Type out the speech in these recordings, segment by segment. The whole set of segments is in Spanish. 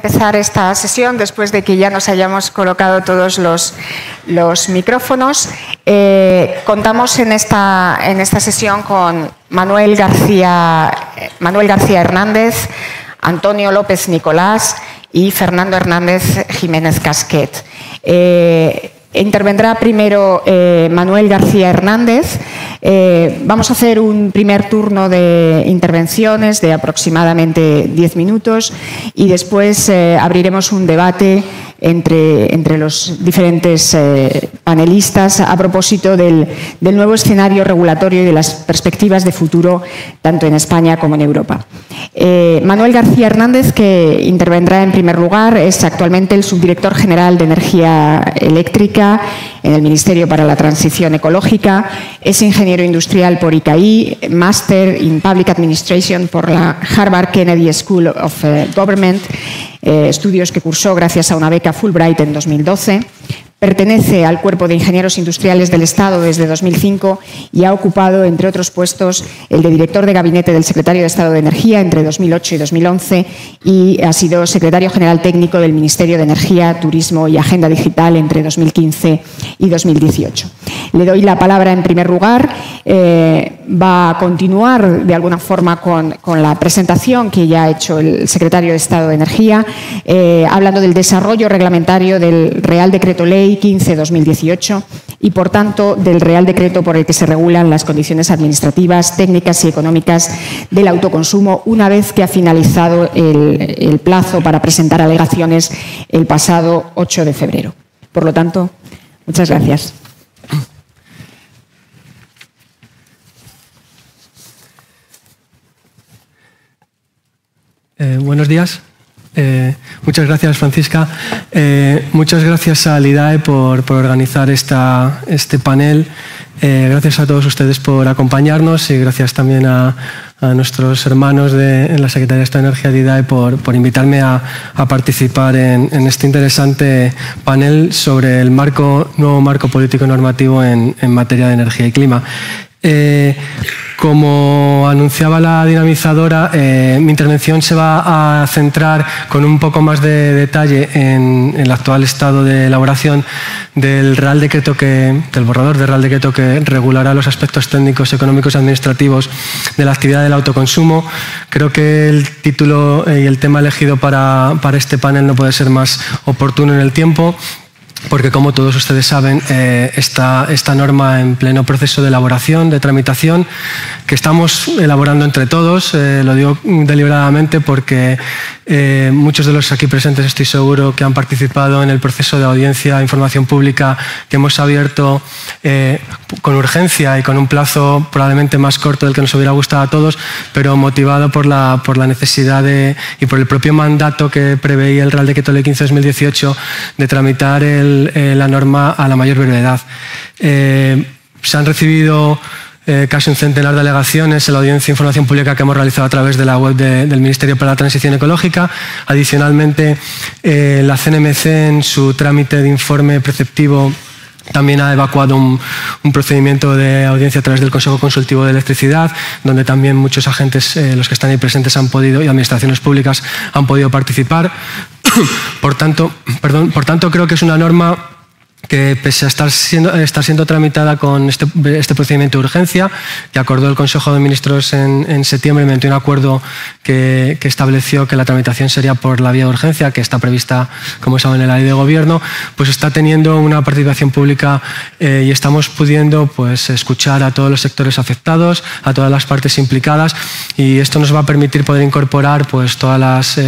empezar esta sesión después de que ya nos hayamos colocado todos los micrófonos. Contamos en esta sesión con Manuel García Hernández, Antonio López Nicolás y Fernando Hernández Jiménez Casquet. Intervendrá primero Manuel García Hernández. Vamos a hacer un primer turno de intervenciones de aproximadamente 10 minutos y después abriremos un debate entre los diferentes panelistas a propósito del nuevo escenario regulatorio y de las perspectivas de futuro tanto en España como en Europa. Manuel García Hernández, que intervendrá en primer lugar, es actualmente el subdirector general de Energía Eléctrica en el Ministerio para la Transición Ecológica, es ingeniero industrial por ICAI, máster in Public Administration por la Harvard Kennedy School of Government, estudios que cursó gracias a una beca Fulbright en 2012. Pertenece al Cuerpo de Ingenieros Industriales del Estado desde 2005 y ha ocupado, entre otros puestos, el de director de gabinete del secretario de Estado de Energía entre 2008 y 2011 y ha sido secretario general técnico del Ministerio de Energía, Turismo y Agenda Digital entre 2015 y 2018. Le doy la palabra en primer lugar. Va a continuar de alguna forma con la presentación que ya ha hecho el secretario de Estado de Energía, hablando del desarrollo reglamentario del Real Decreto Ley 15/2018 y, por tanto, del Real Decreto por el que se regulan las condiciones administrativas, técnicas y económicas del autoconsumo una vez que ha finalizado el plazo para presentar alegaciones el pasado 8 de febrero. Por lo tanto, muchas gracias. Buenos días. Muchas gracias, Francisca. Muchas gracias al IDAE por organizar este panel. Gracias a todos ustedes por acompañarnos y gracias también a nuestros hermanos en la Secretaría de Estado de Energía de IDAE por invitarme a participar en este interesante panel sobre el nuevo marco político normativo en materia de energía y clima. Como anunciaba la dinamizadora, mi intervención se va a centrar con un poco más de detalle en el actual estado de elaboración del borrador del Real Decreto que regulará los aspectos técnicos, económicos y administrativos de la actividad del autoconsumo. Creo que el título y el tema elegido para este panel no puede ser más oportuno en el tiempo, porque, como todos ustedes saben, esta norma en pleno proceso de elaboración, de tramitación, que estamos elaborando entre todos. Lo digo deliberadamente porque muchos de los aquí presentes estoy seguro que han participado en el proceso de audiencia e información pública que hemos abierto con urgencia y con un plazo probablemente más corto del que nos hubiera gustado a todos, pero motivado por la necesidad y por el propio mandato que preveía el Real Decreto Ley 15/2018 de tramitar la norma a la mayor brevedad. Se han recibido casi un centenar de alegaciones en la audiencia e información pública que hemos realizado a través de la web del Ministerio para la Transición Ecológica. Adicionalmente, la CNMC, en su trámite de informe preceptivo, también ha evacuado un procedimiento de audiencia a través del Consejo Consultivo de Electricidad, donde también muchos agentes, los que están ahí presentes, han podido, y administraciones públicas han podido participar. Por tanto, creo que es una norma que, pese a estar siendo tramitada con este procedimiento de urgencia, que acordó el Consejo de Ministros en septiembre mediante un acuerdo que estableció que la tramitación sería por la vía de urgencia, que está prevista, como saben, en la Ley de Gobierno, pues está teniendo una participación pública y estamos pudiendo escuchar a todos los sectores afectados, a todas las partes implicadas, y esto nos va a permitir poder incorporar todas las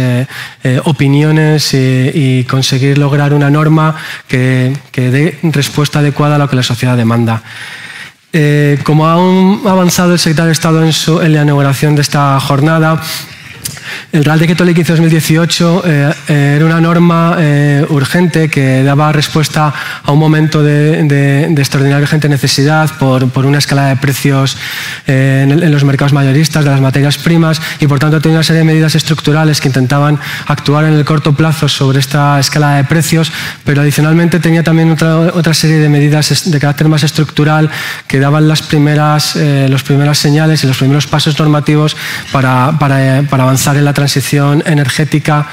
opiniones y conseguir lograr una norma que dé respuesta adecuada a lo que la sociedad demanda. Como ha avanzado el secretario de Estado en la inauguración de esta jornada, el Real Decreto Ley 15/2018 era una norma urgente que daba respuesta a un momento de extraordinaria urgente necesidad por una escalada de precios en los mercados mayoristas de las materias primas y, por tanto, tenía una serie de medidas estructurales que intentaban actuar en el corto plazo sobre esta escalada de precios, pero adicionalmente tenía también otra serie de medidas de carácter más estructural que daban las primeras señales y los primeros pasos normativos para avanzar en en la transición energética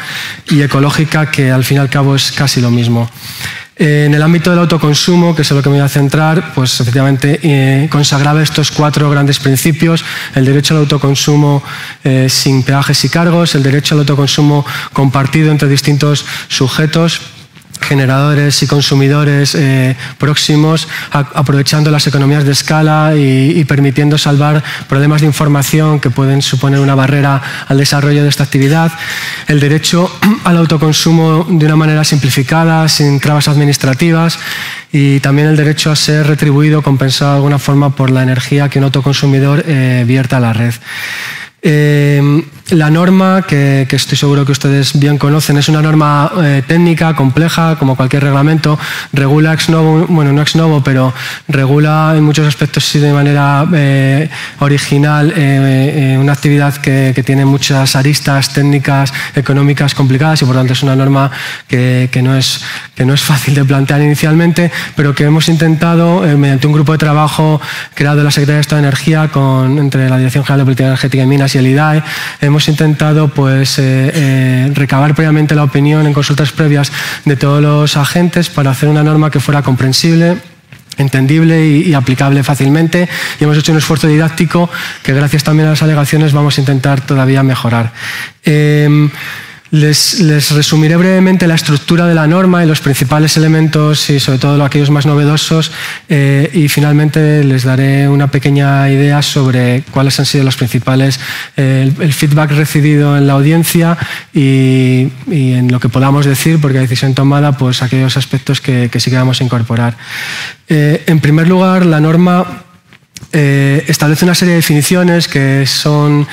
y ecológica, que al fin y al cabo es casi lo mismo. En el ámbito del autoconsumo, que es en lo que me voy a centrar, pues efectivamente consagraba estos 4 grandes principios: el derecho al autoconsumo sin peajes y cargos, el derecho al autoconsumo compartido entre distintos sujetos, generadores y consumidores próximos, aprovechando las economías de escala y permitiendo salvar problemas de información que pueden suponer una barrera al desarrollo de esta actividad, el derecho al autoconsumo de una manera simplificada, sin trabas administrativas, y también el derecho a ser retribuido o compensado de alguna forma por la energía que un autoconsumidor vierta a la red. La norma, que estoy seguro que ustedes bien conocen, es una norma técnica, compleja, como cualquier reglamento. Regula ex novo, bueno, no ex novo, pero regula en muchos aspectos sí, de manera original una actividad que tiene muchas aristas técnicas, económicas complicadas, y por tanto es una norma que no es fácil de plantear inicialmente, pero que hemos intentado, mediante un grupo de trabajo creado en la Secretaría de Estado de Energía entre la Dirección General de Política Energética y Minas y el IDAE, hemos intentado pues, recabar previamente la opinión en consultas previas de todos los agentes para hacer una norma que fuera comprensible, entendible y aplicable fácilmente, y hemos hecho un esfuerzo didáctico que, gracias también a las alegaciones, vamos a intentar todavía mejorar. Les resumiré brevemente la estructura de la norma y los principales elementos, y sobre todo aquellos más novedosos, y finalmente les daré una pequeña idea sobre cuáles han sido los principales, el feedback recibido en la audiencia y en lo que podamos decir, porque la decisión tomada, pues aquellos aspectos que sí que vamos a incorporar. En primer lugar, la norma establece una serie de definiciones que son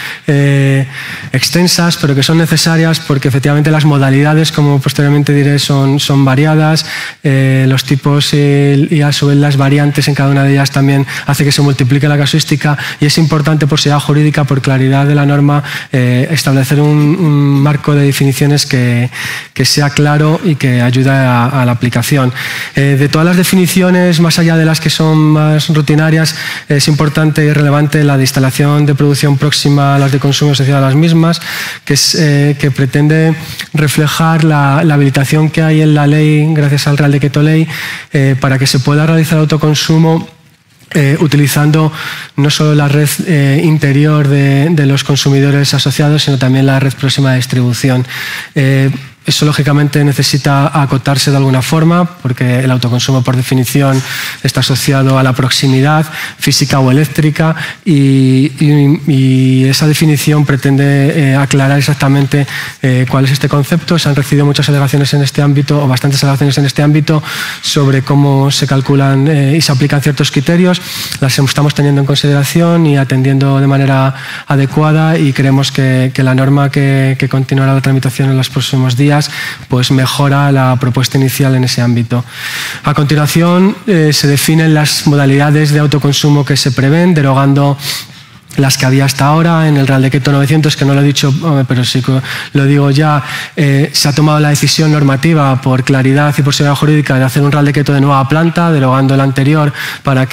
extensas, pero que son necesarias porque efectivamente las modalidades, como posteriormente diré, son variadas. Los tipos y a su vez las variantes en cada una de ellas también hace que se multiplique la casuística, y es importante, por seguridad jurídica, por claridad de la norma, establecer un marco de definiciones que sea claro y que ayude a la aplicación. De todas las definiciones, más allá de las que son más rutinarias, es importante y relevante la de instalación de producción próxima a las de consumo asociada a las mismas, que pretende reflejar la habilitación que hay en la ley, gracias al Real Decreto Ley, para que se pueda realizar autoconsumo utilizando no solo la red interior de los consumidores asociados, sino también la red próxima de distribución. Eso, lógicamente, necesita acotarse de alguna forma, porque el autoconsumo, por definición, está asociado a la proximidad física o eléctrica, y esa definición pretende aclarar exactamente cuál es este concepto. Se han recibido muchas alegaciones en este ámbito, o bastantes alegaciones en este ámbito, sobre cómo se calculan y se aplican ciertos criterios. Las estamos teniendo en consideración y atendiendo de manera adecuada, y creemos que la norma que continuará la tramitación en los próximos días pues mejora la propuesta inicial en ese ámbito. A continuación se definen las modalidades de autoconsumo que se prevén, derogando las que había hasta ahora en el Real Decreto 900, que no lo he dicho, pero sí que lo digo ya. Se ha tomado la decisión normativa, por claridad y por seguridad jurídica, de hacer un Real Decreto de nueva planta, derogando el anterior, para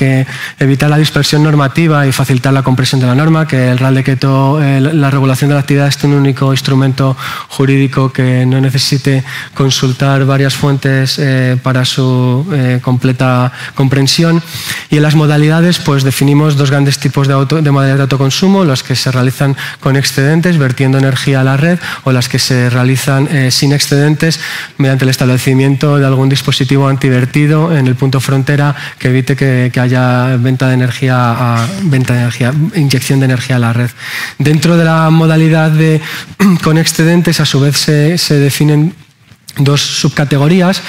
evitar la dispersión normativa y facilitar la comprensión de la norma, que el Real Decreto, la regulación de la actividad, es un único instrumento jurídico que no necesite consultar varias fuentes para su completa comprensión. Y en las modalidades, pues definimos 2 grandes tipos de modalidades de autoconsumo: las que se realizan con excedentes, vertiendo energía a la red, o las que se realizan sin excedentes, mediante el establecimiento de algún dispositivo antivertido en el punto frontera que evite que haya inyección de energía a la red. Dentro de la modalidad con excedentes, a su vez se definen 2 subcategorías,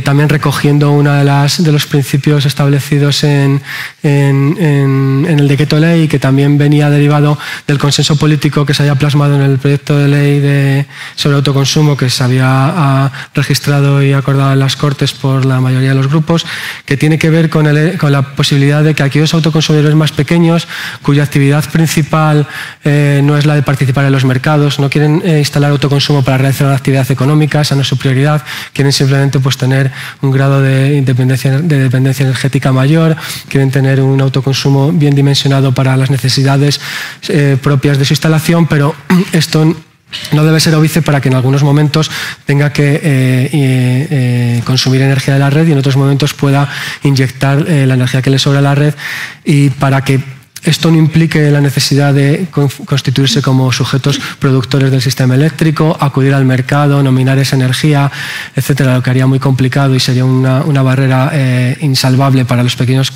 también recogiendo uno de los principios establecidos en el decreto ley, que también venía derivado del consenso político que se había plasmado en el proyecto de ley sobre autoconsumo, que se había registrado y acordado en las Cortes por la mayoría de los grupos, que tiene que ver con la posibilidad de que aquellos autoconsumidores más pequeños, cuya actividad principal no es la de participar en los mercados, no quieren instalar autoconsumo para realizar una actividad económica, esa no es su prioridad, quieren simplemente pues tener un grado de dependencia energética mayor, quieren tener un autoconsumo bien dimensionado para las necesidades propias de su instalación, pero esto no debe ser óbice para que en algunos momentos tenga que consumir energía de la red y en otros momentos pueda inyectar la energía que le sobra a la red, y para que esto no implique la necesidad de constituirse como sujetos productores del sistema eléctrico, acudir al mercado, nominar esa energía, etcétera, lo que haría muy complicado y sería una barrera insalvable para los pequeños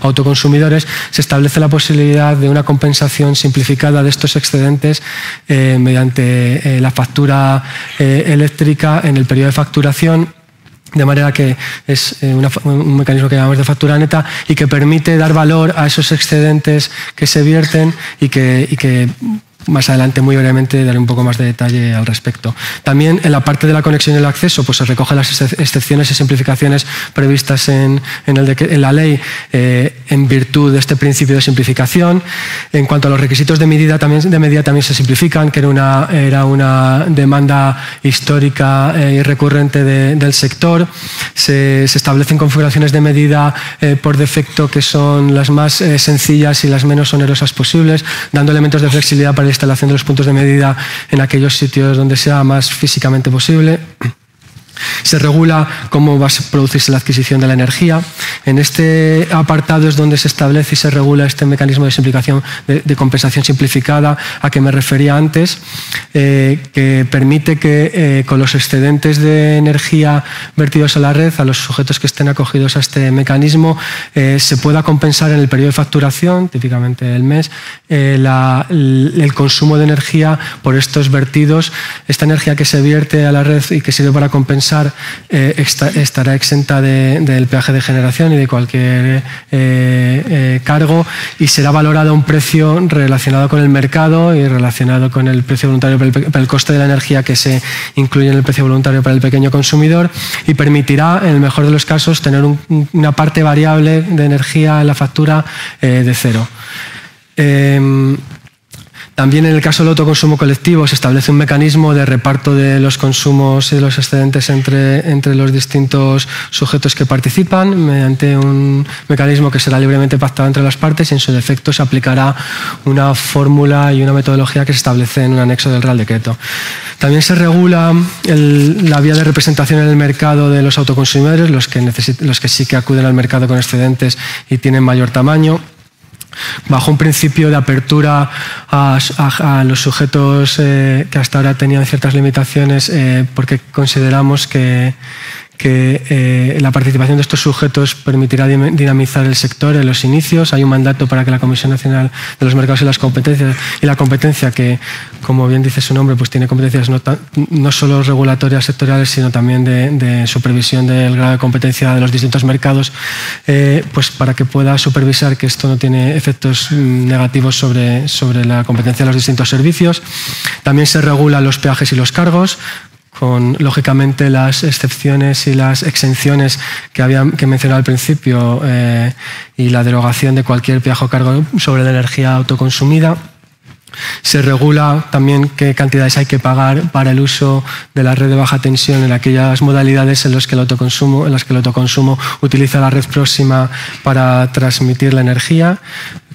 autoconsumidores. Se establece la posibilidad de una compensación simplificada de estos excedentes mediante la factura eléctrica en el periodo de facturación, de manera que es un mecanismo que llamamos de factura neta y que permite dar valor a esos excedentes que se vierten y que más adelante, muy brevemente, daré un poco más de detalle al respecto. También en la parte de la conexión y el acceso, pues se recogen las excepciones y simplificaciones previstas en la ley en virtud de este principio de simplificación. En cuanto a los requisitos de medida también se simplifican, que era una demanda histórica y recurrente del sector. Se establecen configuraciones de medida por defecto que son las más sencillas y las menos onerosas posibles, dando elementos de flexibilidad para la instalación de los puntos de medida en aquellos sitios donde sea más físicamente posible. Se regula cómo va a producirse la adquisición de la energía. En este apartado es donde se establece y se regula este mecanismo de simplificación, de compensación simplificada a que me refería antes, que permite que con los excedentes de energía vertidos a la red, a los sujetos que estén acogidos a este mecanismo, se pueda compensar en el periodo de facturación, típicamente el mes, el consumo de energía por estos vertidos. Esta energía que se vierte a la red y que sirve para compensar estará exenta del peaje de generación y de cualquier cargo, y será valorado a un precio relacionado con el mercado y relacionado con el precio voluntario para el coste de la energía que se incluye en el precio voluntario para el pequeño consumidor, y permitirá, en el mejor de los casos, tener una parte variable de energía en la factura de cero. También en el caso del autoconsumo colectivo se establece un mecanismo de reparto de los consumos y de los excedentes entre los distintos sujetos que participan mediante un mecanismo que será libremente pactado entre las partes, y en su defecto se aplicará una fórmula y una metodología que se establece en un anexo del Real Decreto. También se regula la vía de representación en el mercado de los autoconsumidores, los que sí que acuden al mercado con excedentes y tienen mayor tamaño, bajo un principio de apertura a los sujetos que hasta ahora tenían ciertas limitaciones, porque consideramos que la participación de estos sujetos permitirá dinamizar el sector en los inicios. Hay un mandato para que la Comisión Nacional de los Mercados y la Competencia, que, como bien dice su nombre, pues tiene competencias no solo regulatorias sectoriales, sino también de supervisión del grado de competencia de los distintos mercados, pues para que pueda supervisar que esto no tiene efectos negativos sobre la competencia de los distintos servicios. También se regulan los peajes y los cargos, con, lógicamente, las excepciones y las exenciones que mencionaba al principio, y la derogación de cualquier peaje o cargo sobre la energía autoconsumida. Se regula también qué cantidades hay que pagar para el uso de la red de baja tensión en aquellas modalidades en las que el autoconsumo utiliza la red próxima para transmitir la energía,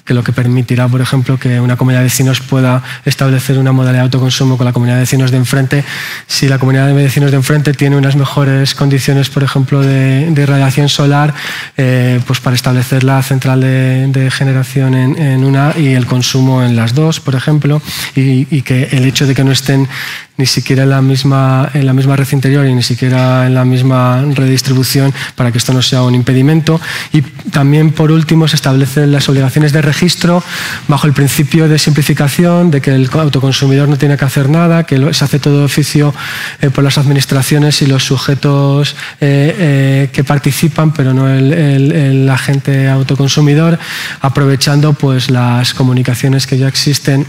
que lo que permitirá, por ejemplo, que una comunidad de vecinos pueda establecer una modalidad de autoconsumo con la comunidad de vecinos de enfrente, si la comunidad de vecinos de enfrente tiene unas mejores condiciones, por ejemplo, de irradiación solar, pues para establecer la central de generación en una y el consumo en las dos, por ejemplo, y que el hecho de que no estén ni siquiera en la misma red interior y ni siquiera en la misma redistribución, para que esto no sea un impedimento. Y también, por último, se establecen las obligaciones de registro bajo el principio de simplificación, de que el autoconsumidor no tiene que hacer nada, que se hace todo de oficio por las administraciones y los sujetos que participan, pero no el agente autoconsumidor, aprovechando pues las comunicaciones que ya existen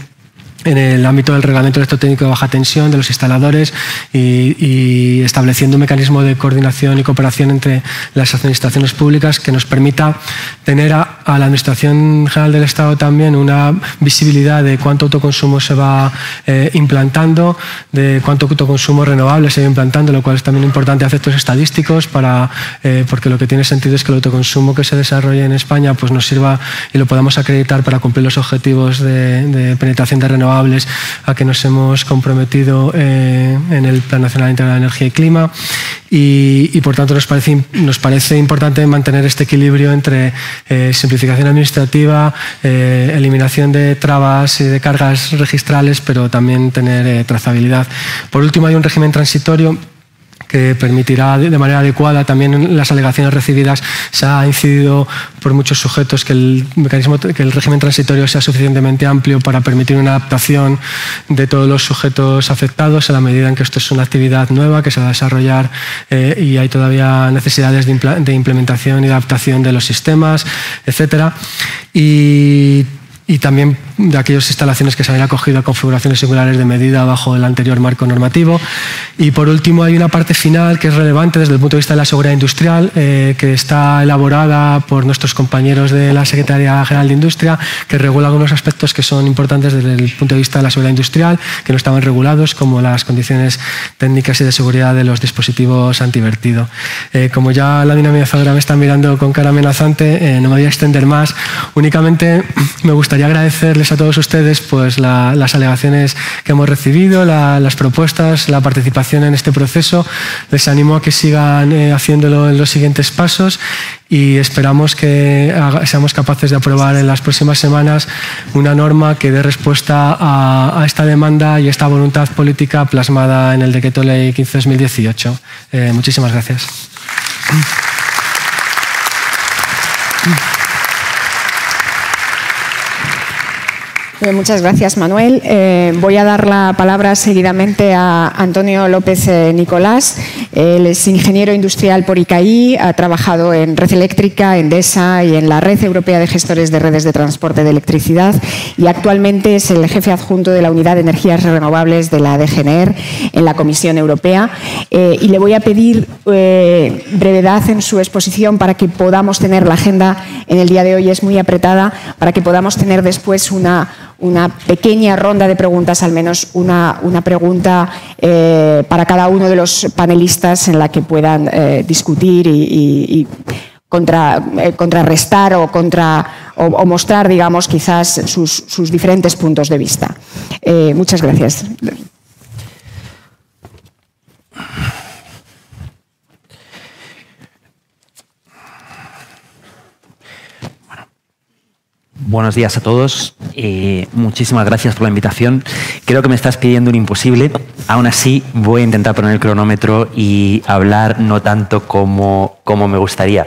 en el ámbito del reglamento electrotécnico de baja tensión de los instaladores, y estableciendo un mecanismo de coordinación y cooperación entre las administraciones públicas que nos permita tener a la Administración General del Estado también una visibilidad de cuánto autoconsumo se va implantando, de cuánto autoconsumo renovable se va implantando, lo cual es también importante a efectos estadísticos, porque lo que tiene sentido es que el autoconsumo que se desarrolle en España pues nos sirva y lo podamos acreditar para cumplir los objetivos de penetración de renovables renovables a que nos hemos comprometido en el Plan Nacional Integral de Energía y Clima y por tanto nos parece importante mantener este equilibrio entre simplificación administrativa, eliminación de trabas y de cargas registrales, pero también tener trazabilidad. Por último, hay un régimen transitorio que permitirá de manera adecuada también en las alegaciones recibidas. Se ha incidido por muchos sujetos que el régimen transitorio sea suficientemente amplio para permitir una adaptación de todos los sujetos afectados en la medida en que esto es una actividad nueva que se va a desarrollar y hay todavía necesidades de implementación y de adaptación de los sistemas, etcétera. Y también de aquellas instalaciones que se habían acogido a configuraciones singulares de medida bajo el anterior marco normativo. Y por último hay una parte final que es relevante desde el punto de vista de la seguridad industrial, que está elaborada por nuestros compañeros de la Secretaría General de Industria, que regula algunos aspectos que son importantes desde el punto de vista de la seguridad industrial, que no estaban regulados, como las condiciones técnicas y de seguridad de los dispositivos antivertido. Como ya la dinamizadora me está mirando con cara amenazante, no me voy a extender más. Únicamente me gustaría agradecerles a todos ustedes pues, las alegaciones que hemos recibido, las propuestas, la participación en este proceso. Les animo a que sigan haciéndolo en los siguientes pasos y esperamos que seamos capaces de aprobar en las próximas semanas una norma que dé respuesta a esta demanda y esta voluntad política plasmada en el Decreto Ley 15/2018. Muchísimas gracias. Muchas gracias, Manuel. Voy a dar la palabra seguidamente a Antonio López Nicolás. Él es ingeniero industrial por ICAI, ha trabajado en Red Eléctrica, Endesa y en la Red Europea de Gestores de Redes de Transporte de Electricidad y actualmente es el jefe adjunto de la Unidad de Energías Renovables de la DGNR en la Comisión Europea. Y le voy a pedir brevedad en su exposición para que podamos tener la agenda en el día de hoy, es muy apretada, para que podamos tener después una pequeña ronda de preguntas, al menos una pregunta para cada uno de los panelistas en la que puedan discutir y contrarrestar o mostrar, digamos, quizás sus diferentes puntos de vista. Muchas gracias. Buenos días a todos. Muchísimas gracias por la invitación. Creo que me estás pidiendo un imposible. Aún así, voy a intentar poner el cronómetro y hablar no tanto como me gustaría.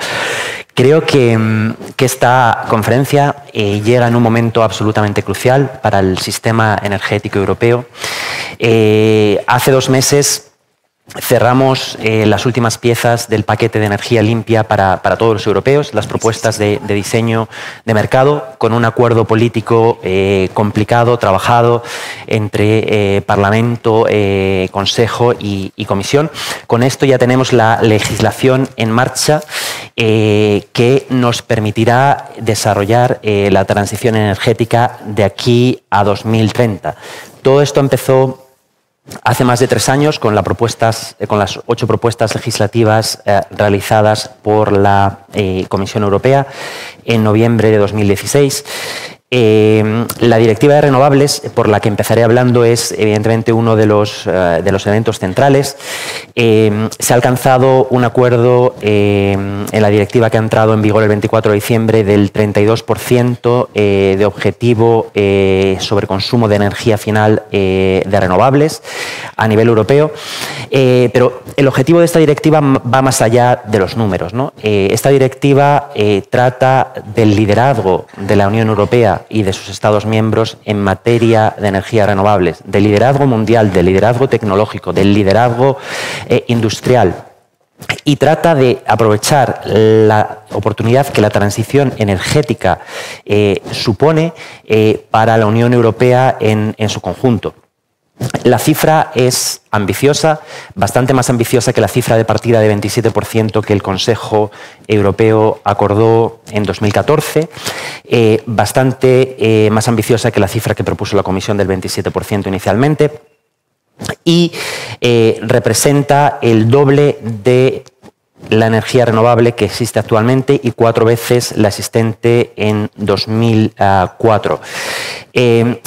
Creo que esta conferencia llega en un momento absolutamente crucial para el sistema energético europeo. Hace 2 meses cerramos las últimas piezas del paquete de energía limpia para todos los europeos, las propuestas de diseño de mercado, con un acuerdo político complicado, trabajado entre Parlamento, Consejo y Comisión. Con esto ya tenemos la legislación en marcha que nos permitirá desarrollar la transición energética de aquí a 2030. Todo esto empezó hace más de 3 años con las 8 propuestas legislativas realizadas por la Comisión Europea en noviembre de 2016. La directiva de renovables, por la que empezaré hablando, es evidentemente uno de los elementos centrales. Se ha alcanzado un acuerdo en la directiva que ha entrado en vigor el 24 de diciembre del 32% de objetivo sobre consumo de energía final de renovables a nivel europeo. Pero el objetivo de esta directiva va más allá de los números, ¿no? Esta directiva trata del liderazgo de la Unión Europea y de sus Estados miembros en materia de energías renovables, del liderazgo mundial, del liderazgo tecnológico, del liderazgo industrial. Y trata de aprovechar la oportunidad que la transición energética supone para la Unión Europea en su conjunto. La cifra es ambiciosa, bastante más ambiciosa que la cifra de partida de 27% que el Consejo Europeo acordó en 2014, bastante más ambiciosa que la cifra que propuso la Comisión del 27% inicialmente, y representa el doble de la energía renovable que existe actualmente y 4 veces la existente en 2004.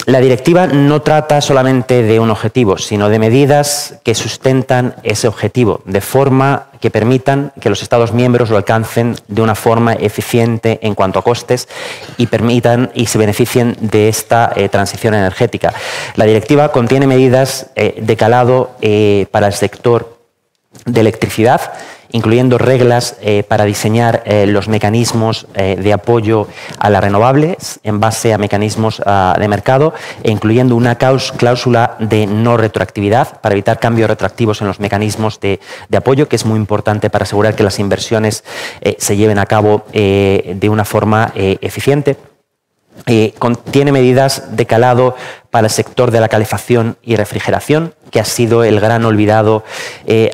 La directiva no trata solamente de un objetivo, sino de medidas que sustentan ese objetivo, de forma que permitan que los Estados miembros lo alcancen de una forma eficiente en cuanto a costes y permitan y se beneficien de esta transición energética. La directiva contiene medidas de calado para el sector de electricidad, incluyendo reglas para diseñar los mecanismos de apoyo a las renovables en base a mecanismos de mercado e incluyendo una cláusula de no retroactividad para evitar cambios retroactivos en los mecanismos de apoyo, que es muy importante para asegurar que las inversiones se lleven a cabo de una forma eficiente. Contiene medidas de calado para el sector de la calefacción y refrigeración, que ha sido el gran olvidado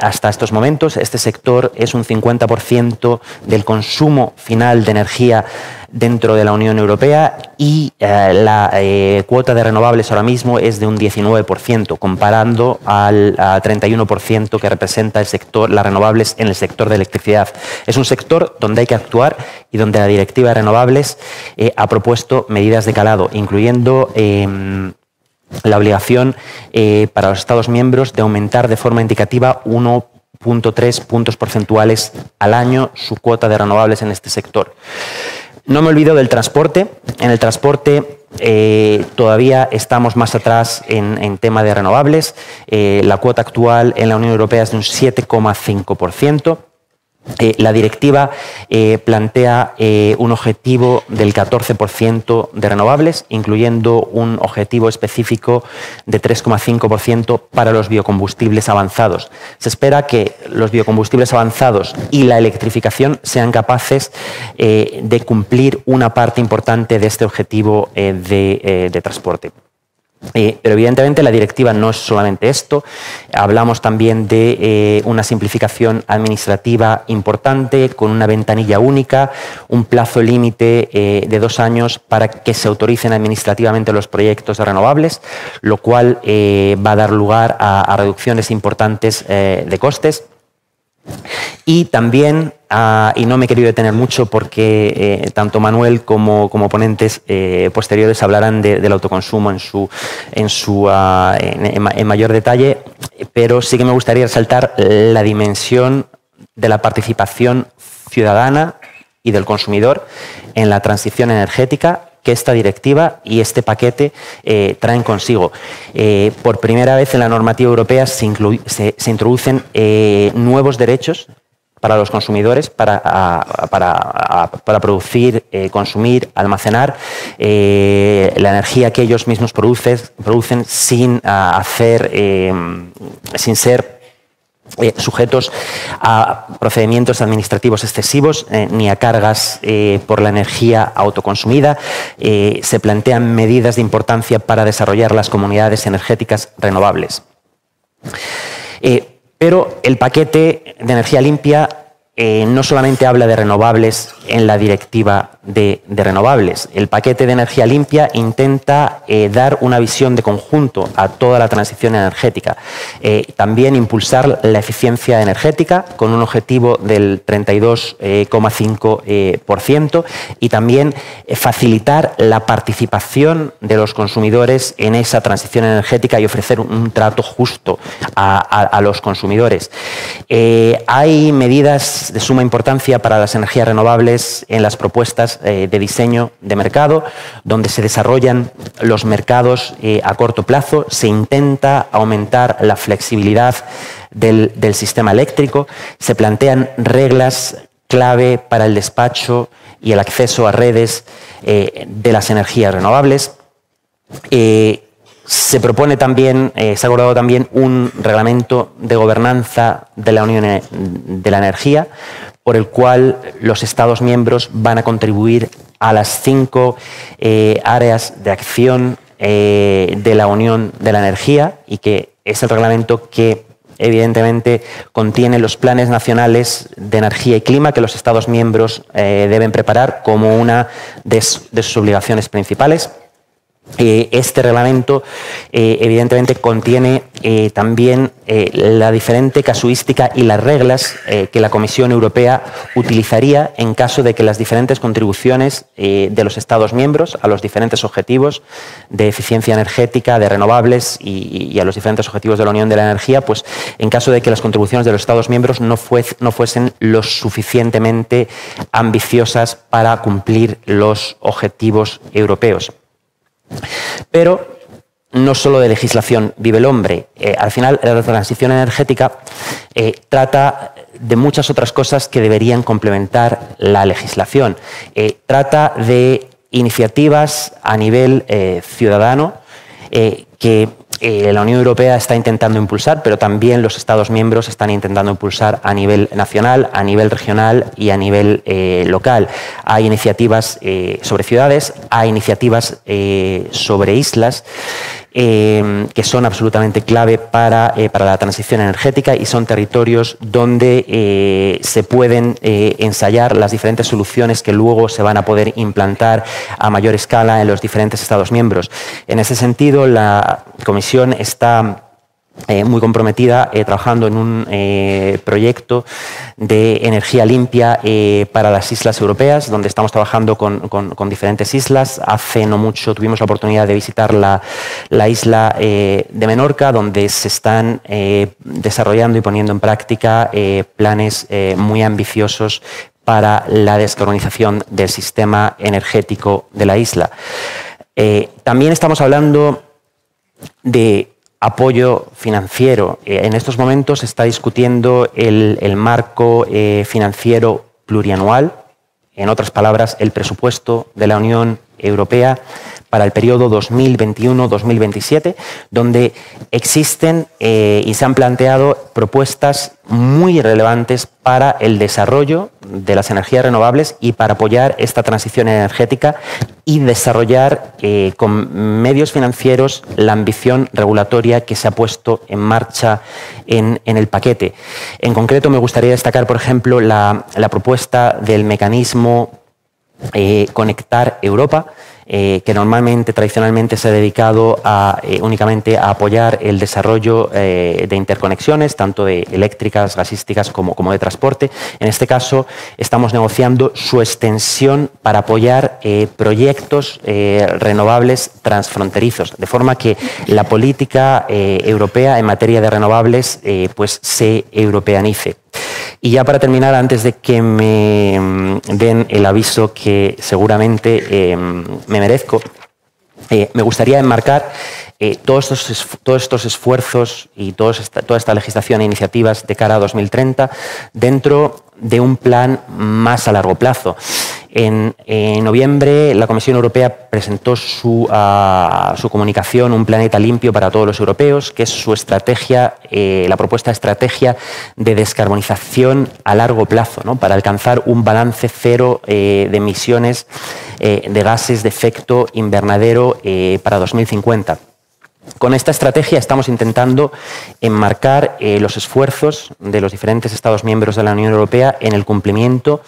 hasta estos momentos. Este sector es un 50% del consumo final de energía dentro de la Unión Europea y la cuota de renovables ahora mismo es de un 19%, comparando al 31% que representa el sector, las renovables en el sector de electricidad. Es un sector donde hay que actuar y donde la Directiva de Renovables ha propuesto medidas de calado, incluyendo la obligación para los Estados miembros de aumentar de forma indicativa 1,3 puntos porcentuales al año su cuota de renovables en este sector. No me olvido del transporte. En el transporte todavía estamos más atrás en tema de renovables. La cuota actual en la Unión Europea es de un 7,5%. La directiva plantea un objetivo del 14% de renovables, incluyendo un objetivo específico de 3,5% para los biocombustibles avanzados. Se espera que los biocombustibles avanzados y la electrificación sean capaces de cumplir una parte importante de este objetivo de transporte. Pero evidentemente la directiva no es solamente esto. Hablamos también de una simplificación administrativa importante con una ventanilla única, un plazo límite de 2 años para que se autoricen administrativamente los proyectos de renovables, lo cual va a dar lugar a reducciones importantes de costes. Y también, y no me he querido detener mucho porque tanto Manuel como ponentes posteriores hablarán del autoconsumo en mayor detalle, pero sí que me gustaría resaltar la dimensión de la participación ciudadana y del consumidor en la transición energética que esta directiva y este paquete traen consigo. Por primera vez en la normativa europea se introducen nuevos derechos para los consumidores para producir, consumir, almacenar la energía que ellos mismos producen sin ser sujetos a procedimientos administrativos excesivos ni a cargas por la energía autoconsumida. Se plantean medidas de importancia para desarrollar las comunidades energéticas renovables. Pero el paquete de energía limpia no solamente habla de renovables en la directiva de renovables. El paquete de energía limpia intenta dar una visión de conjunto a toda la transición energética. También impulsar la eficiencia energética con un objetivo del 32,5% y también facilitar la participación de los consumidores en esa transición energética y ofrecer un trato justo a los consumidores. Hay medidas de suma importancia para las energías renovables en las propuestas de diseño de mercado, donde se desarrollan los mercados a corto plazo, se intenta aumentar la flexibilidad del sistema eléctrico, se plantean reglas clave para el despacho y el acceso a redes de las energías renovables. Se propone también, se ha acordado también un reglamento de gobernanza de la Unión de la Energía, por el cual los Estados miembros van a contribuir a las 5 áreas de acción de la Unión de la Energía y que es el reglamento que evidentemente contiene los planes nacionales de energía y clima que los Estados miembros deben preparar como una de sus obligaciones principales. Este reglamento evidentemente contiene también la diferente casuística y las reglas que la Comisión Europea utilizaría en caso de que las diferentes contribuciones de los Estados miembros a los diferentes objetivos de eficiencia energética, de renovables y a los diferentes objetivos de la Unión de la Energía, pues en caso de que las contribuciones de los Estados miembros no fuesen lo suficientemente ambiciosas para cumplir los objetivos europeos. Pero no solo de legislación vive el hombre. Al final, la transición energética trata de muchas otras cosas que deberían complementar la legislación. Trata de iniciativas a nivel ciudadano que la Unión Europea está intentando impulsar, pero también los Estados miembros están intentando impulsar a nivel nacional, a nivel regional y a nivel local. Hay iniciativas sobre ciudades, hay iniciativas sobre islas, que son absolutamente clave para la transición energética y son territorios donde se pueden ensayar las diferentes soluciones que luego se van a poder implantar a mayor escala en los diferentes Estados miembros. En ese sentido, la Comisión está muy comprometida trabajando en un proyecto de energía limpia para las islas europeas, donde estamos trabajando con diferentes islas. Hace no mucho tuvimos la oportunidad de visitar la isla de Menorca, donde se están desarrollando y poniendo en práctica planes muy ambiciosos para la descarbonización del sistema energético de la isla. También estamos hablando de apoyo financiero. En estos momentos se está discutiendo el marco financiero plurianual, en otras palabras, el presupuesto de la Unión Europea para el periodo 2021-2027, donde existen y se han planteado propuestas muy relevantes para el desarrollo de las energías renovables y para apoyar esta transición energética y desarrollar con medios financieros la ambición regulatoria que se ha puesto en marcha en el paquete. En concreto, me gustaría destacar, por ejemplo, la propuesta del mecanismo Conectar Europa, que tradicionalmente se ha dedicado únicamente a apoyar el desarrollo de interconexiones, tanto de eléctricas, gasísticas como de transporte. En este caso, estamos negociando su extensión para apoyar proyectos renovables transfronterizos, de forma que la política europea en materia de renovables pues se europeanice. Y ya para terminar, antes de que me den el aviso que seguramente me merezco, me gustaría enmarcar todos estos esfuerzos y toda esta legislación e iniciativas de cara a 2030 dentro de un plan más a largo plazo. En noviembre, la Comisión Europea presentó su comunicación, Un planeta limpio para todos los europeos, que es su estrategia, la propuesta de estrategia de descarbonización a largo plazo, ¿no?, para alcanzar un balance cero de emisiones de gases de efecto invernadero para 2050. Con esta estrategia estamos intentando enmarcar los esfuerzos de los diferentes Estados miembros de la Unión Europea en el cumplimiento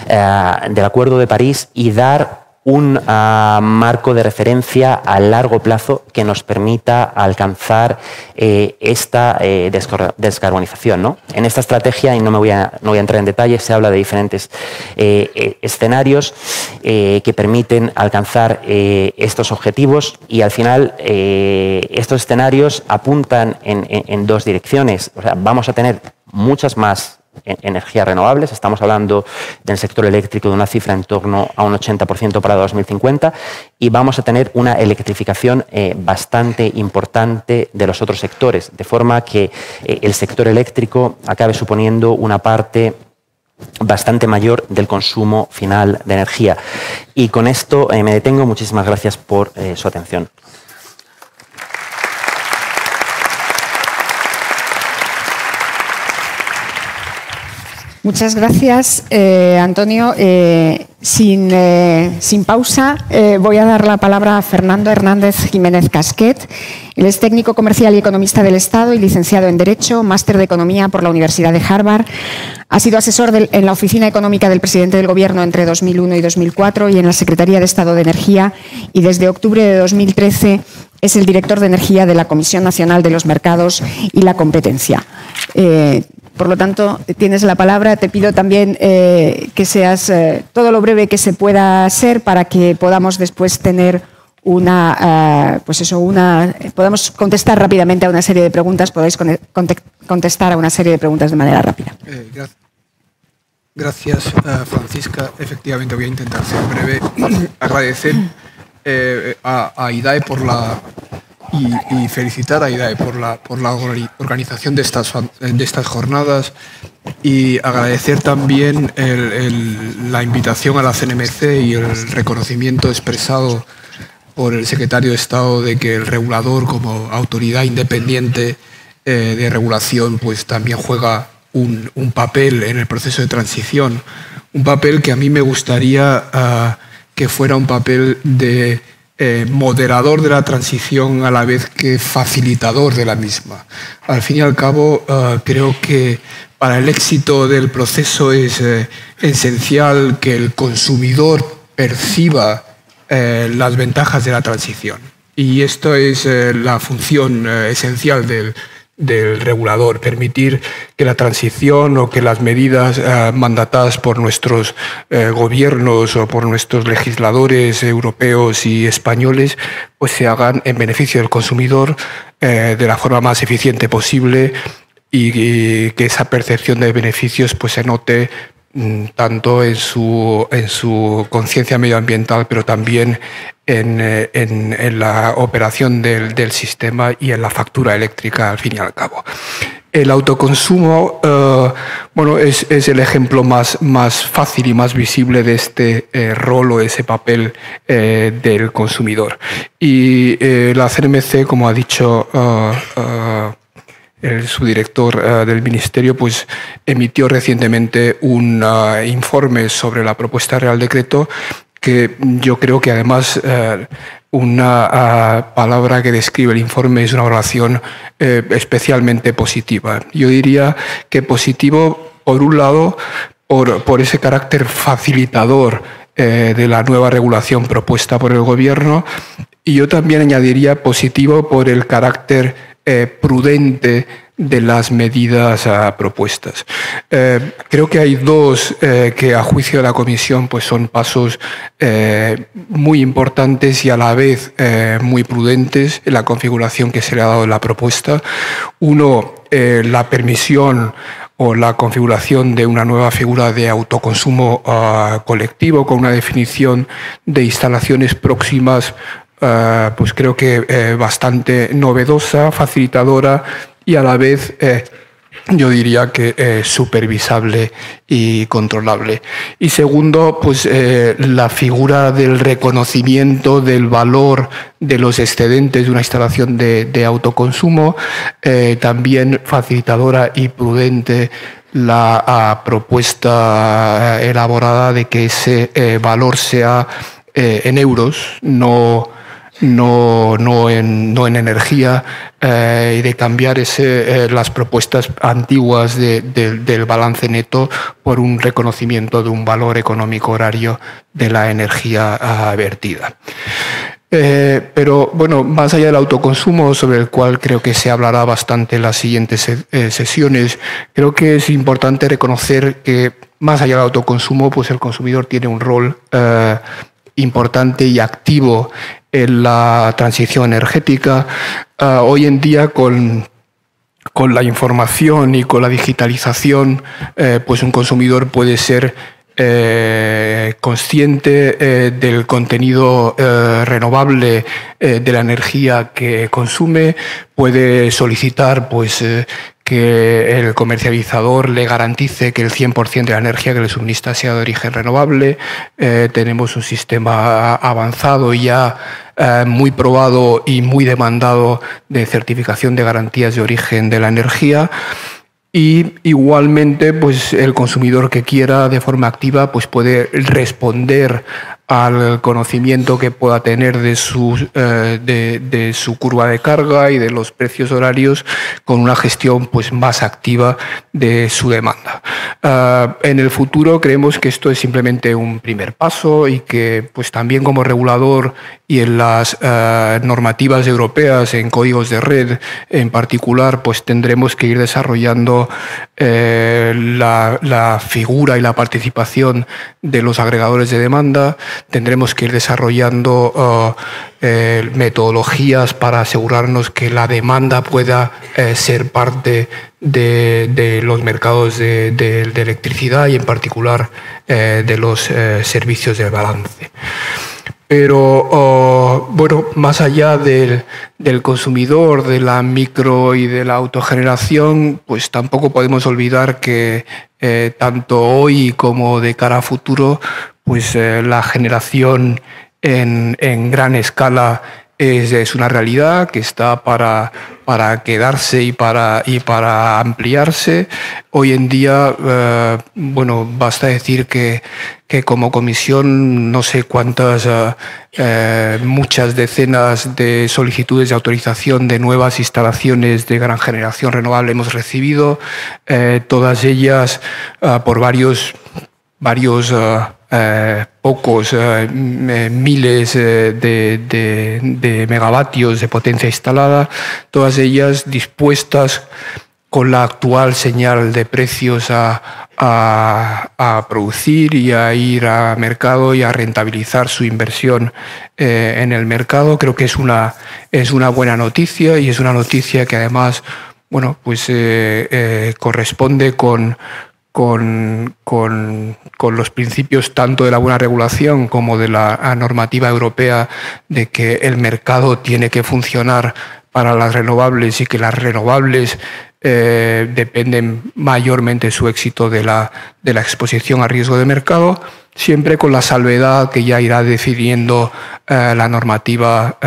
del Acuerdo de París y dar un marco de referencia a largo plazo que nos permita alcanzar esta descarbonización, ¿no? En esta estrategia, y no voy a entrar en detalle, se habla de diferentes escenarios que permiten alcanzar estos objetivos y al final estos escenarios apuntan en dos direcciones. O sea, vamos a tener muchas más energías renovables, estamos hablando del sector eléctrico de una cifra en torno a un 80% para 2050 y vamos a tener una electrificación bastante importante de los otros sectores, de forma que el sector eléctrico acabe suponiendo una parte bastante mayor del consumo final de energía. Y con esto me detengo. Muchísimas gracias por su atención. Muchas gracias, Antonio. Sin pausa, voy a dar la palabra a Fernando Hernández Jiménez Casquet. Él es técnico comercial y economista del Estado y licenciado en Derecho, máster de Economía por la Universidad de Harvard. Ha sido asesor en la Oficina Económica del Presidente del Gobierno entre 2001 y 2004 y en la Secretaría de Estado de Energía, y desde octubre de 2013 es el director de Energía de la Comisión Nacional de los Mercados y la Competencia. Por lo tanto, tienes la palabra. Te pido también que seas todo lo breve que se pueda ser para que podamos después tener podamos contestar rápidamente a una serie de preguntas. Podáis contestar a una serie de preguntas de manera rápida. Gracias, Francisca. Efectivamente, voy a intentar ser breve. Agradecer a IDAE y felicitar a IDAE por la organización de estas jornadas, y agradecer también la invitación a la CNMC y el reconocimiento expresado por el secretario de Estado de que el regulador, como autoridad independiente de regulación, pues también juega un papel en el proceso de transición, un papel que a mí me gustaría que fuera un papel de moderador de la transición a la vez que facilitador de la misma. Al fin y al cabo, creo que para el éxito del proceso es esencial que el consumidor perciba las ventajas de la transición. Y esto es la función esencial del regulador, permitir que la transición o que las medidas mandatadas por nuestros gobiernos o por nuestros legisladores europeos y españoles pues se hagan en beneficio del consumidor de la forma más eficiente posible, y que esa percepción de beneficios pues se note tanto en su conciencia medioambiental, pero también en la operación del sistema y en la factura eléctrica, al fin y al cabo. El autoconsumo es el ejemplo más fácil y más visible de este rol o ese papel del consumidor. Y la CNMC, como ha dicho el subdirector del Ministerio, pues emitió recientemente un informe sobre la propuesta de Real Decreto, que yo creo que además una palabra que describe el informe es una valoración especialmente positiva. Yo diría que positivo, por un lado, por ese carácter facilitador de la nueva regulación propuesta por el Gobierno, y yo también añadiría positivo por el carácter prudente de las medidas propuestas. Creo que hay dos que, a juicio de la Comisión, pues son pasos muy importantes y a la vez muy prudentes en la configuración que se le ha dado en la propuesta. Uno, la permisión o la configuración de una nueva figura de autoconsumo colectivo, con una definición de instalaciones próximas, pues creo que bastante novedosa, facilitadora y a la vez yo diría que supervisable y controlable. Y segundo, pues la figura del reconocimiento del valor de los excedentes de una instalación de autoconsumo, también facilitadora y prudente la propuesta elaborada de que ese valor sea en euros, no en energía, y de cambiar las propuestas antiguas del balance neto por un reconocimiento de un valor económico horario de la energía vertida. Pero bueno, más allá del autoconsumo, sobre el cual creo que se hablará bastante en las siguientes sesiones, creo que es importante reconocer que más allá del autoconsumo, pues el consumidor tiene un rol importante y activo en la transición energética. Hoy en día, con la información y con la digitalización, pues un consumidor puede ser consciente del contenido renovable de la energía que consume, puede solicitar pues que el comercializador le garantice que el 100% de la energía que le suministra sea de origen renovable. Tenemos un sistema avanzado y ya muy probado y muy demandado de certificación de garantías de origen de la energía. Y igualmente, pues el consumidor que quiera de forma activa, pues puede responder al conocimiento que pueda tener de su curva de carga y de los precios horarios con una gestión pues más activa de su demanda. En el futuro creemos que esto es simplemente un primer paso y que pues también como regulador y en las normativas europeas, en códigos de red en particular, pues tendremos que ir desarrollando la figura y la participación de los agregadores de demanda. Tendremos que ir desarrollando metodologías para asegurarnos que la demanda pueda ser parte de los mercados de electricidad y en particular de los servicios de balance. Pero, bueno, más allá del consumidor, de la micro y de la autogeneración, pues tampoco podemos olvidar que tanto hoy como de cara a futuro, pues la generación en gran escala es una realidad que está para quedarse y para ampliarse. Hoy en día, bueno, basta decir que como comisión no sé cuántas, muchas decenas de solicitudes de autorización de nuevas instalaciones de gran generación renovable hemos recibido, todas ellas por varios pocos miles de megavatios de potencia instalada, todas ellas dispuestas con la actual señal de precios a producir y a ir a mercado y a rentabilizar su inversión en el mercado. Creo que es una buena noticia y es una noticia que además, bueno, pues corresponde con los principios tanto de la buena regulación como de la normativa europea de que el mercado tiene que funcionar para las renovables y que las renovables dependen mayormente su éxito de la exposición a riesgo de mercado, siempre con la salvedad que ya irá decidiendo la normativa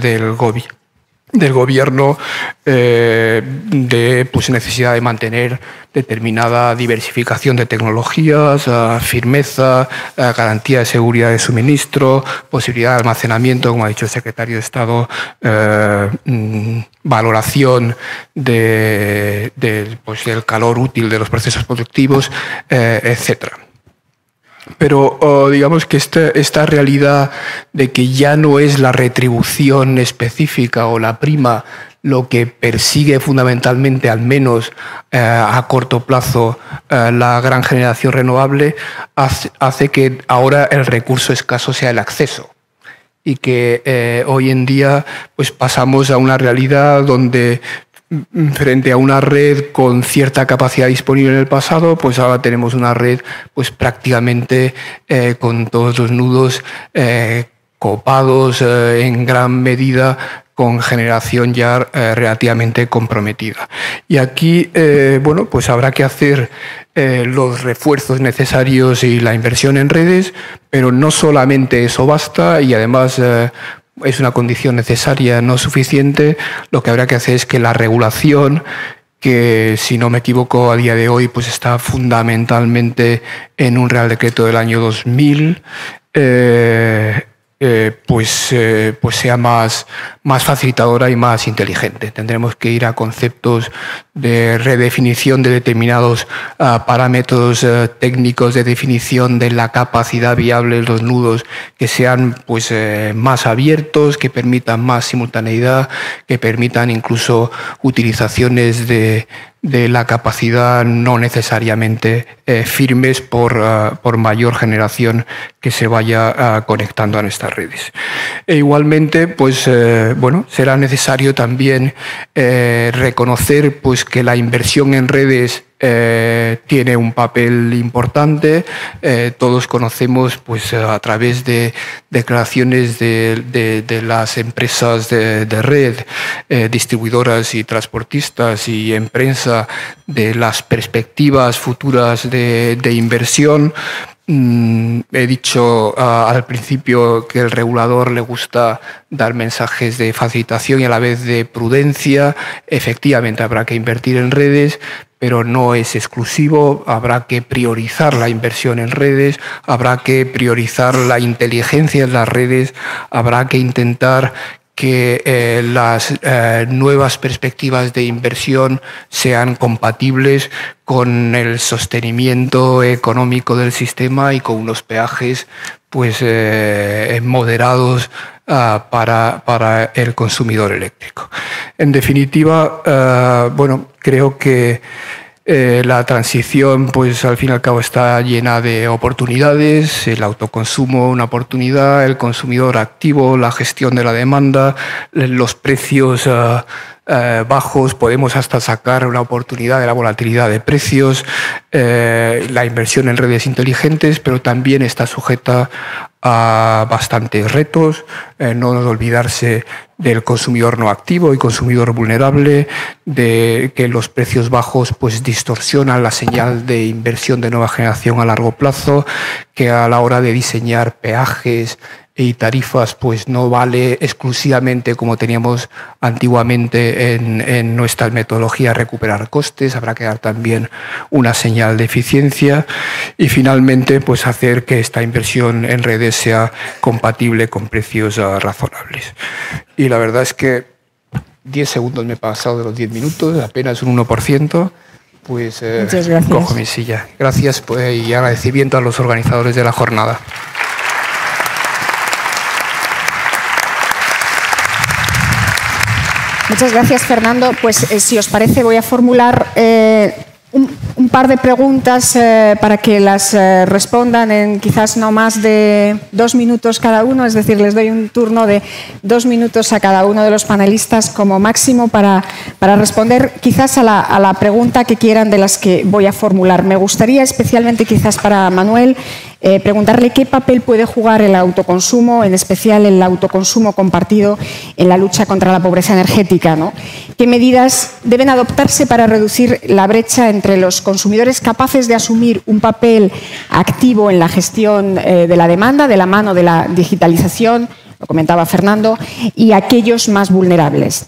del gobierno de pues, necesidad de mantener determinada diversificación de tecnologías, firmeza, garantía de seguridad de suministro, posibilidad de almacenamiento, como ha dicho el secretario de Estado, valoración del calor útil de los procesos productivos, etcétera. Pero digamos que esta realidad de que ya no es la retribución específica o la prima lo que persigue fundamentalmente, al menos a corto plazo, la gran generación renovable, hace que ahora el recurso escaso sea el acceso. Y que hoy en día pues pasamos a una realidad donde frente a una red con cierta capacidad disponible en el pasado, pues ahora tenemos una red pues prácticamente con todos los nudos copados en gran medida con generación ya relativamente comprometida. Y aquí, bueno, pues habrá que hacer los refuerzos necesarios y la inversión en redes, pero no solamente eso basta y además es una condición necesaria, no suficiente. Lo que habrá que hacer es que la regulación, que si no me equivoco a día de hoy pues está fundamentalmente en un Real Decreto del año 2000, pues sea más facilitadora y más inteligente. Tendremos que ir a conceptos de redefinición de determinados parámetros técnicos de definición de la capacidad viable de los nudos que sean pues más abiertos, que permitan más simultaneidad, que permitan incluso utilizaciones de la capacidad no necesariamente firmes por mayor generación que se vaya conectando a nuestras redes. E igualmente, pues bueno, será necesario también reconocer pues que la inversión en redes tiene un papel importante. Todos conocemos pues a través de declaraciones de las empresas de red, distribuidoras y transportistas y en prensa de las perspectivas futuras de inversión. He dicho al principio que al regulador le gusta dar mensajes de facilitación y a la vez de prudencia. Efectivamente habrá que invertir en redes, pero no es exclusivo. Habrá que priorizar la inversión en redes, habrá que priorizar la inteligencia en las redes, habrá que intentar que las nuevas perspectivas de inversión sean compatibles con el sostenimiento económico del sistema y con unos peajes pues moderados para el consumidor eléctrico. En definitiva, bueno, creo que la transición, pues al fin y al cabo, está llena de oportunidades. El autoconsumo, una oportunidad, el consumidor activo, la gestión de la demanda, los precios bajos, podemos hasta sacar una oportunidad de la volatilidad de precios, la inversión en redes inteligentes, pero también está sujeta a bastantes retos, no olvidarse del consumidor no activo y consumidor vulnerable, de que los precios bajos pues distorsionan la señal de inversión de nueva generación a largo plazo, que a la hora de diseñar peajes y tarifas pues no vale exclusivamente como teníamos antiguamente en nuestras metodologías recuperar costes, habrá que dar también una señal de eficiencia y finalmente pues hacer que esta inversión en redes sea compatible con precios razonables. Y la verdad es que 10 segundos me he pasado de los 10 minutos, apenas un 1%, pues cojo mi silla. Gracias pues, y agradecimiento a los organizadores de la jornada. Muchas gracias, Fernando. Pues si os parece, voy a formular un par de preguntas para que las respondan en quizás no más de 2 minutos cada uno, es decir, les doy un turno de 2 minutos a cada uno de los panelistas como máximo para responder quizás a la pregunta que quieran de las que voy a formular. Me gustaría especialmente quizás para Manuel preguntarle qué papel puede jugar el autoconsumo, en especial el autoconsumo compartido en la lucha contra la pobreza energética, ¿no? ¿Qué medidas deben adoptarse para reducir la brecha entre los consumidores capaces de asumir un papel activo en la gestión de la demanda, de la mano de la digitalización, lo comentaba Fernando, y aquellos más vulnerables?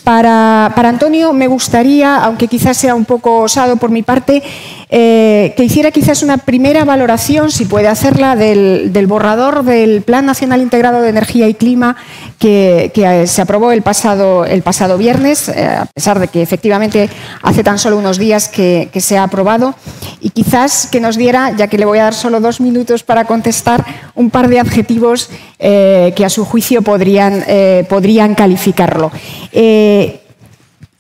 Para Antonio me gustaría, aunque quizás sea un poco osado por mi parte, que hiciera quizás una primera valoración, si puede hacerla, del borrador del Plan Nacional Integrado de Energía y Clima que se aprobó el pasado viernes, a pesar de que efectivamente hace tan solo unos días que se ha aprobado, y quizás que nos diera, ya que le voy a dar solo 2 minutos para contestar, un par de adjetivos que a su juicio podrían calificarlo.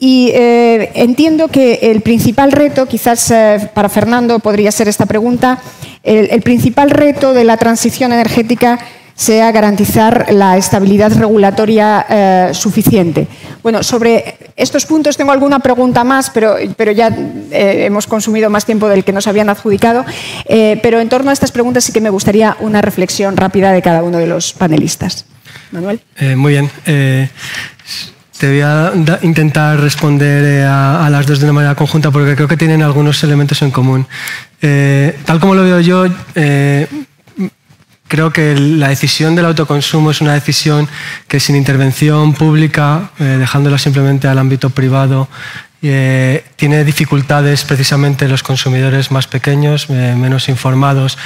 Entiendo que el principal reto, quizás para Fernando podría ser esta pregunta, el principal reto de la transición energética sea garantizar la estabilidad regulatoria suficiente. Bueno, sobre estos puntos tengo alguna pregunta más, pero ya hemos consumido más tiempo del que nos habían adjudicado. Pero en torno a estas preguntas sí que me gustaría una reflexión rápida de cada uno de los panelistas. Manuel. Muy bien. Te voy a intentar responder a las dos de una manera conjunta porque creo que tienen algunos elementos en común. Tal como lo veo yo, creo que la decisión del autoconsumo es una decisión que sin intervención pública, dejándola simplemente al ámbito privado, tiene dificultades precisamente los consumidores más pequeños, menos informados,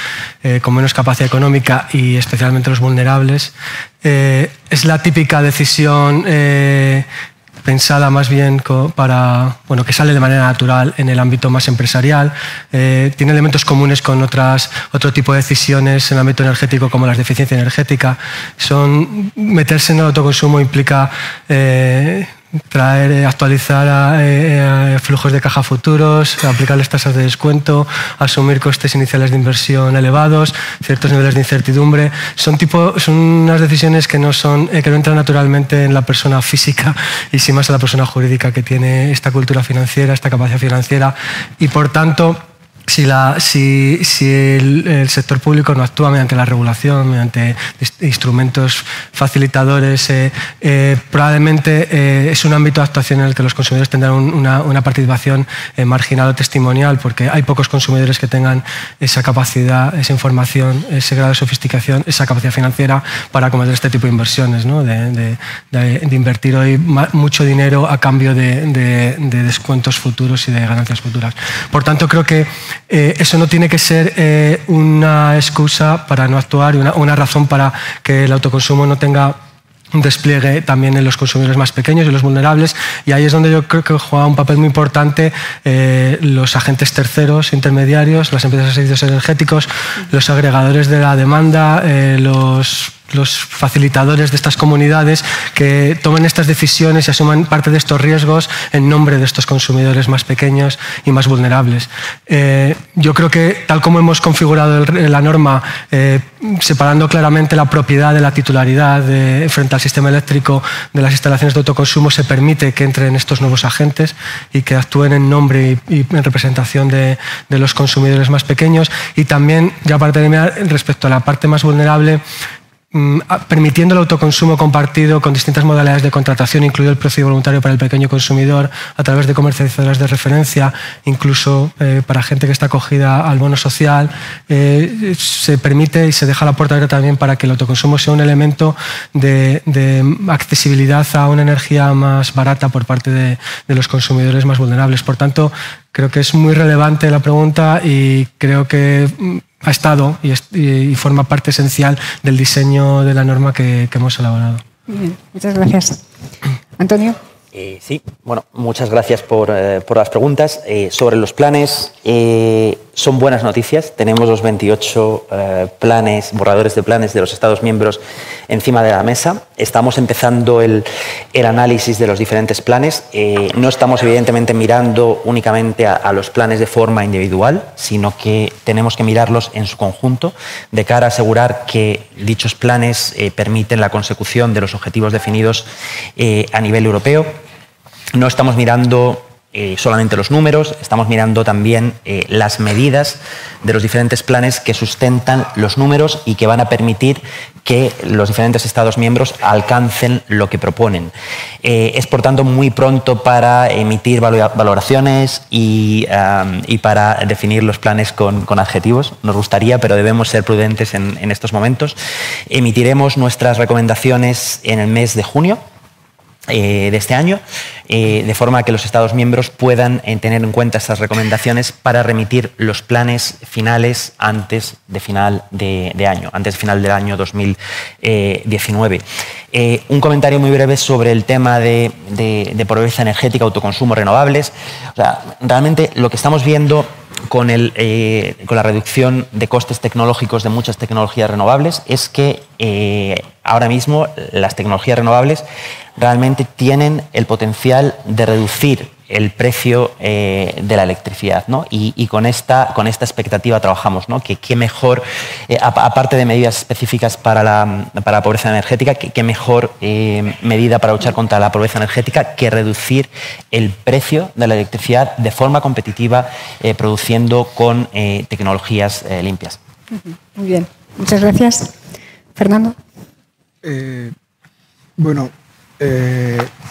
con menos capacidad económica y especialmente los vulnerables. Es la típica decisión pensada más bien para, bueno, que sale de manera natural en el ámbito más empresarial. Tiene elementos comunes con otro tipo de decisiones en el ámbito energético como las de eficiencia energética. Meterse en el autoconsumo implica actualizar flujos de caja futuros, aplicarles tasas de descuento, asumir costes iniciales de inversión elevados, ciertos niveles de incertidumbre. Son unas decisiones que no entran naturalmente en la persona física y sí más en la persona jurídica que tiene esta cultura financiera, esta capacidad financiera y por tanto si el sector público no actúa mediante la regulación, mediante instrumentos facilitadores, probablemente es un ámbito de actuación en el que los consumidores tendrán una participación marginal o testimonial, porque hay pocos consumidores que tengan esa capacidad, esa información, ese grado de sofisticación, esa capacidad financiera para cometer este tipo de inversiones, ¿no? de invertir hoy mucho dinero a cambio de descuentos futuros y de ganancias futuras. Por tanto, creo que eso no tiene que ser una excusa para no actuar y una razón para que el autoconsumo no tenga un despliegue también en los consumidores más pequeños y los vulnerables, y ahí es donde yo creo que juega un papel muy importante los agentes terceros intermediarios, las empresas de servicios energéticos, los agregadores de la demanda, los facilitadores de estas comunidades que tomen estas decisiones y asuman parte de estos riesgos en nombre de estos consumidores más pequeños y más vulnerables. Yo creo que tal como hemos configurado la norma, separando claramente la propiedad de la titularidad frente al sistema eléctrico de las instalaciones de autoconsumo, se permite que entren estos nuevos agentes y que actúen en nombre y en representación de los consumidores más pequeños. Y también, ya para terminar, respecto a la parte más vulnerable, permitiendo el autoconsumo compartido con distintas modalidades de contratación, incluido el precio voluntario para el pequeño consumidor, a través de comercializadoras de referencia, incluso para gente que está acogida al bono social, se permite y se deja la puerta abierta también para que el autoconsumo sea un elemento de accesibilidad a una energía más barata por parte de los consumidores más vulnerables. Por tanto, creo que es muy relevante la pregunta y creo que ha estado y forma parte esencial del diseño de la norma que hemos elaborado. Bien, muchas gracias. Antonio. Sí, bueno, muchas gracias por las preguntas. Sobre los planes, son buenas noticias. Tenemos los 28 borradores de planes de los Estados miembros encima de la mesa. Estamos empezando el análisis de los diferentes planes. No estamos evidentemente mirando únicamente a los planes de forma individual, sino que tenemos que mirarlos en su conjunto de cara a asegurar que dichos planes permiten la consecución de los objetivos definidos a nivel europeo. No estamos mirando solamente los números, estamos mirando también las medidas de los diferentes planes que sustentan los números y que van a permitir que los diferentes Estados miembros alcancen lo que proponen. Es, por tanto, muy pronto para emitir valoraciones y para definir los planes con adjetivos. Nos gustaría, pero debemos ser prudentes en estos momentos. Emitiremos nuestras recomendaciones en el mes de junio de este año, de forma que los Estados miembros puedan tener en cuenta estas recomendaciones para remitir los planes finales antes de final de año, antes de final del año 2019. Un comentario muy breve sobre el tema de pobreza energética, autoconsumo, renovables. O sea, realmente lo que estamos viendo con la reducción de costes tecnológicos de muchas tecnologías renovables es que ahora mismo las tecnologías renovables realmente tienen el potencial de reducir el precio de la electricidad, ¿no? Y con esta expectativa trabajamos, ¿no? Que qué mejor, aparte de medidas específicas para la pobreza energética, qué mejor medida para luchar contra la pobreza energética que reducir el precio de la electricidad de forma competitiva, produciendo con tecnologías limpias. Muy bien, muchas gracias. Fernando. Bueno,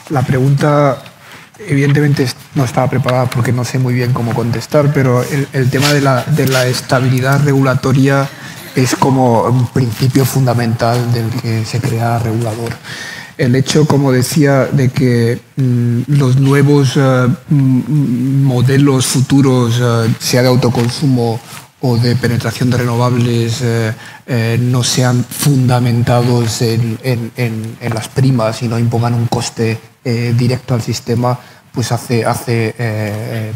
la pregunta evidentemente no estaba preparada porque no sé muy bien cómo contestar, pero el tema de la estabilidad regulatoria es como un principio fundamental del que se crea regulador. El hecho, como decía, de que los nuevos modelos futuros, sea de autoconsumo o de penetración de renovables, no sean fundamentados en las primas y no impongan un coste directo al sistema, pues hace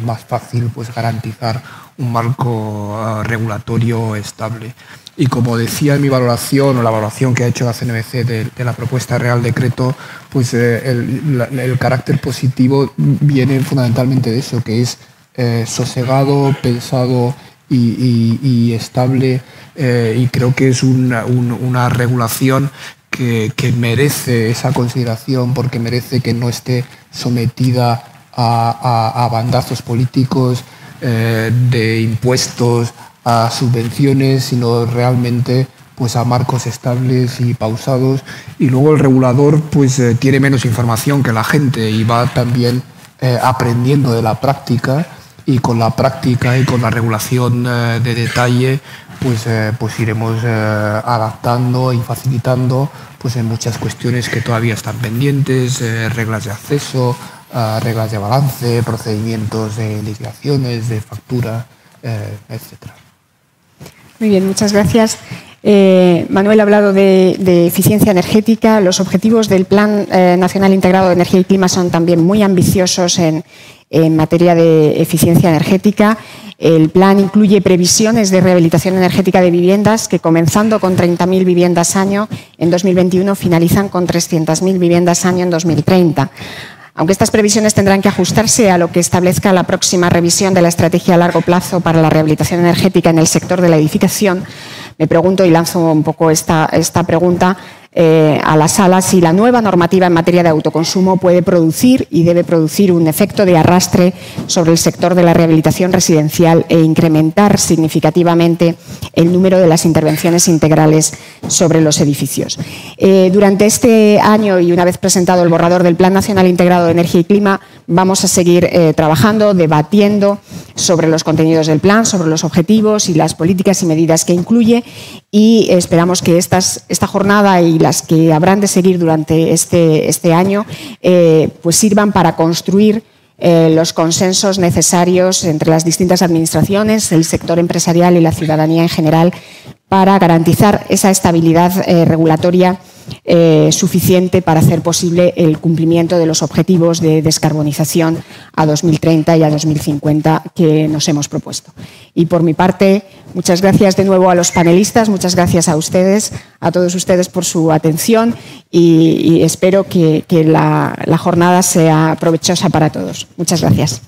más fácil pues garantizar un marco regulatorio estable. Y como decía en mi valoración, o la valoración que ha hecho la CNMC de la propuesta de Real Decreto, pues el carácter positivo viene fundamentalmente de eso, que es sosegado, pensado y estable, y creo que es una regulación que merece esa consideración, porque merece que no esté sometida a bandazos políticos, de impuestos a subvenciones, sino realmente pues a marcos estables y pausados. Y luego el regulador pues tiene menos información que la gente y va también aprendiendo de la práctica, y con la práctica y con la regulación de detalle pues iremos adaptando y facilitando pues en muchas cuestiones que todavía están pendientes, reglas de acceso, reglas de balance, procedimientos de liquidaciones, de factura, etcétera. Muy bien, muchas gracias. Manuel ha hablado de eficiencia energética. Los objetivos del Plan Nacional Integrado de Energía y Clima son también muy ambiciosos en materia de eficiencia energética. El plan incluye previsiones de rehabilitación energética de viviendas que, comenzando con 30.000 viviendas año en 2021, finalizan con 300.000 viviendas año en 2030. Aunque estas previsiones tendrán que ajustarse a lo que establezca la próxima revisión de la estrategia a largo plazo para la rehabilitación energética en el sector de la edificación, me pregunto, y lanzo un poco esta pregunta a la sala, si la nueva normativa en materia de autoconsumo puede producir y debe producir un efecto de arrastre sobre el sector de la rehabilitación residencial e incrementar significativamente el número de las intervenciones integrales sobre los edificios. Durante este año, y una vez presentado el borrador del Plan Nacional Integrado de Energía y Clima, vamos a seguir trabajando, debatiendo sobre los contenidos del plan, sobre los objetivos y las políticas y medidas que incluye, y esperamos que esta jornada y las que habrán de seguir durante este año pues sirvan para construir los consensos necesarios entre las distintas administraciones, el sector empresarial y la ciudadanía en general, para garantizar esa estabilidad regulatoria suficiente para hacer posible el cumplimiento de los objetivos de descarbonización a 2030 y a 2050 que nos hemos propuesto. Y por mi parte, muchas gracias de nuevo a los panelistas, muchas gracias a ustedes, a todos ustedes por su atención, y espero que la jornada sea provechosa para todos. Muchas gracias.